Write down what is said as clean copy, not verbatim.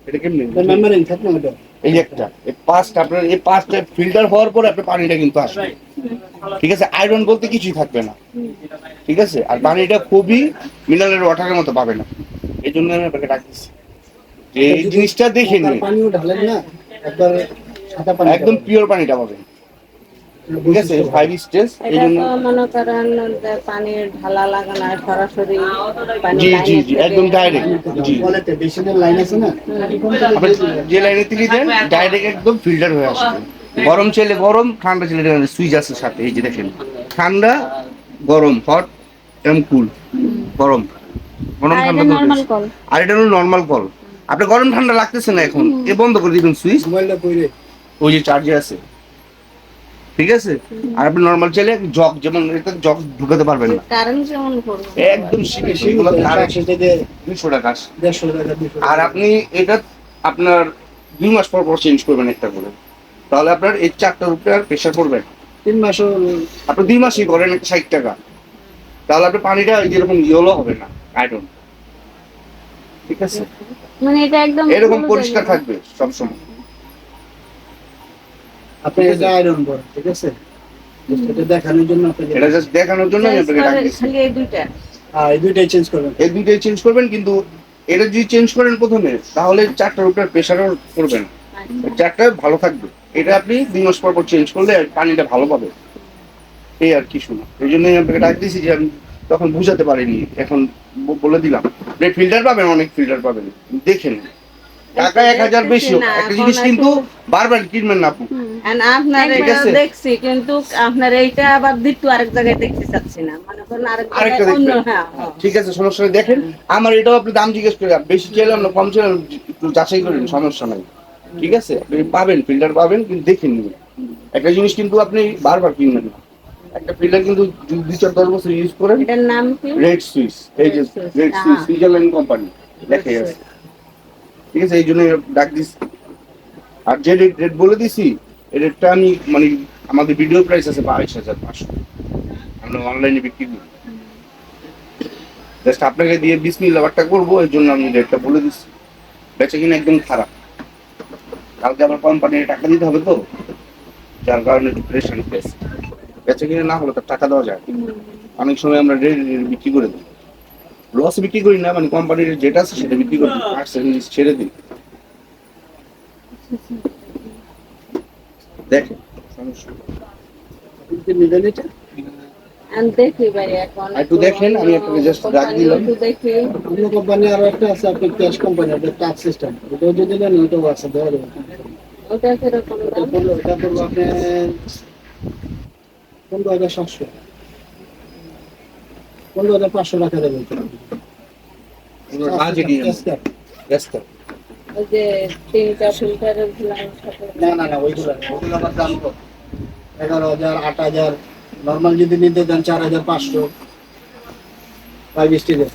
এটা কেমনে মেম্বারিং থাকে না ওটা। এই একটা এই পাঁচটা আপনার এই পাঁচটা ফিল্টার হওয়ার পরে আপনার পানিটা কিন্তু আসবে, ঠিক আছে? আয়রন বলতে কিছুই থাকবে না, ঠিক আছে? আর পানিটা খুবই মিনারেল ওয়াটারের মতো পাবেন না, এই জন্য আমি আপনাকে ডাকতেছি যে এই জিনিসটা দেখে নিন। পানিও ঢালেন না একবার, সাদা পানি একদম পিওর পানিটা পাবেন, ঠিক আছে? 5 স্টেজ। এই এটা জন্য তো মনে করেন যে পানির ঢালা লাগে না, সরাসরি পানি জি জি লাইনের জি থেকে একদম ডাইরেক্ট। জি বলেতে বেসিনের লাইন আছে না, আপনি যে লাইনে থেকে দেন ডাইরেক্ট একদম ফিল্টার হয়ে আসবে। গরম চাইলে গরম, ঠান্ডা চাইলে সুইচ আছে সাথে, এই যে দেখেন ঠান্ডা গরম, হট এবং কুল। গরম গরম আর ঠান্ডা এটা তো নরমাল বেশ। কল। আর এটা হলো নর্মাল কল। আপনি গরম ঠান্ডা লাগতেছে না এখন, এ বন্ধ করে দিবেন সুইচ, মোবাইলটা কইরে ওই যে চার্জে আছে, ঠিক আছে? আর আপনি নর্মাল চাইলে জগ, যেমন এটা জগ ঢুকাতে পারবেন না, কারেন্ট যেমন পড়বে একদম শিখে সেগুলো কারেন্ট 200 টাকা। 150 টাকা 200 আর আপনি এটা আপনার 2 মাস পর পর চেঞ্জ করবেন একটা করে, তাহলে আপনার এই 4টার উপরে আর প্রেশার পড়বে না। 3 মাসও আপনি 2 মাসই করেন 60 টাকা, তাহলে আপনার পানিটা যেরকম ইয়েলো হবে না, আয়রন, ঠিক আছে? মানে এটা একদম এরকম পুরো পরিষ্কার জায়গায়। থাকবে সবসময়। আপনি এটা আয়রন করেন, ঠিক আছে? এটা দেখানোর জন্য আপনাকে এটা জাস্ট দেখানোর জন্য আমি চেঞ্জ আপনাকে করে ডাকতেছি। খালি এই দুইটা। এই দুইটাই চেঞ্জ করবেন। এই দুইটাই চেঞ্জ করবেন, কিন্তু এটা যদি চেঞ্জ করেন প্রথমে, তাহলে 4টার উপরে প্রেশারও পড়বে না, 4টা ভালো থাকবে। এটা আপনি 2 মাস পর পর চেঞ্জ করলে পানিটা ভালো পাবে, এই আর কিছু না। এই জন্যই আপনাকে ডাক দিয়েছি যে আমি তখন বুঝাতে পারিনি, এখন বলে দিলাম। ফিল্টার পাবেন, অনেক ফিল্টার পাবেন, দেখেন। টাকা 1000 বেশি হোক, একটা জিনিস কিন্তু বারবার কিনবেন না আপু। আপনার ঠিক এটা আছে? দেখছি, কিন্তু আপনার এইটা আবার দ্বিতীয় আরেক জায়গায় দেখতে চাচ্ছি না, মনে করেন আরেকটা আরেক অন্য। দেখবেন, হ্যাঁ হ্যাঁ। ঠিক আছে, সমস্যা নেই। দেখেন আমার এটাও আপনি দাম জিজ্ঞেস করে, বেশি চাইলাম না কম চাইলাম একটু যাচাই করেন, সমস্যা নাই, ঠিক আছে? আপনি পাবেন, ফিল্টার পাবেন, কিন্তু দেখে নিবেন। একটা জিনিস কিন্তু আপনি বারবার কিনবেন না, একটা ফিল্টার কিন্তু 2-4-10 বছর ইউজ করেন। এটার নাম কি? রেড সুইস, এই যে রেড সুইস সুইজারল্যান্ড কোম্পানি লেখাই আছে, ঠিক আছে? এই জন্য ডাক দিচ্ছি। আর যে রেট বলে দিছি, এই রেটটা আমি মানে আমাদের ভিডিও প্রাইস আছে 22,500, আমরা অনলাইনে বিক্রি করি। জাস্ট আপনাকে দিয়ে বিসমিল্লাহ বারটা করবো, এর জন্য আমি রেটটা বলে দিচ্ছি। বেচে কিনা একদম খারাপ, কালকে আবার কোম্পানির টাকা দিতে হবে তো, যার কারণে একটু প্রেশার পেয়েছে। বেচে কিনা না হলে তার টাকা দেওয়া যায়, অনেক সময় আমরা রেট বিক্রি করে দিই, লস বিক্রি করি না, মানে কোম্পানির যেটা আছে সেটা বিক্রি করে দিই, পার্সেন্টেজ ছেড়ে দিই। দেখেন সমস্যা নিবেন এটা। আমি দেখি ভাই এখন একটু দেখেন, আমি আপনাকে জাস্ট ডাক দিলাম। একটু দেখি। অন্য কোম্পানি আরো একটা আছে, আপনার ক্যাশ কোম্পানি, আপনার টাচ সিস্টেম, ওটাও যদি নেন ওটাও আছে, দেওয়া যাবে। ওটা কিরকম দাম? ওটা করবো আপনার 15,700, 15,500 টাকা দেবেন। ওই যে 3টা ফিল্টারের না ওইগুলো আবার দাম কম, 11,000, 8,000। নর্মাল যদি নিতে দেন 4,500, 5 স্টিলের।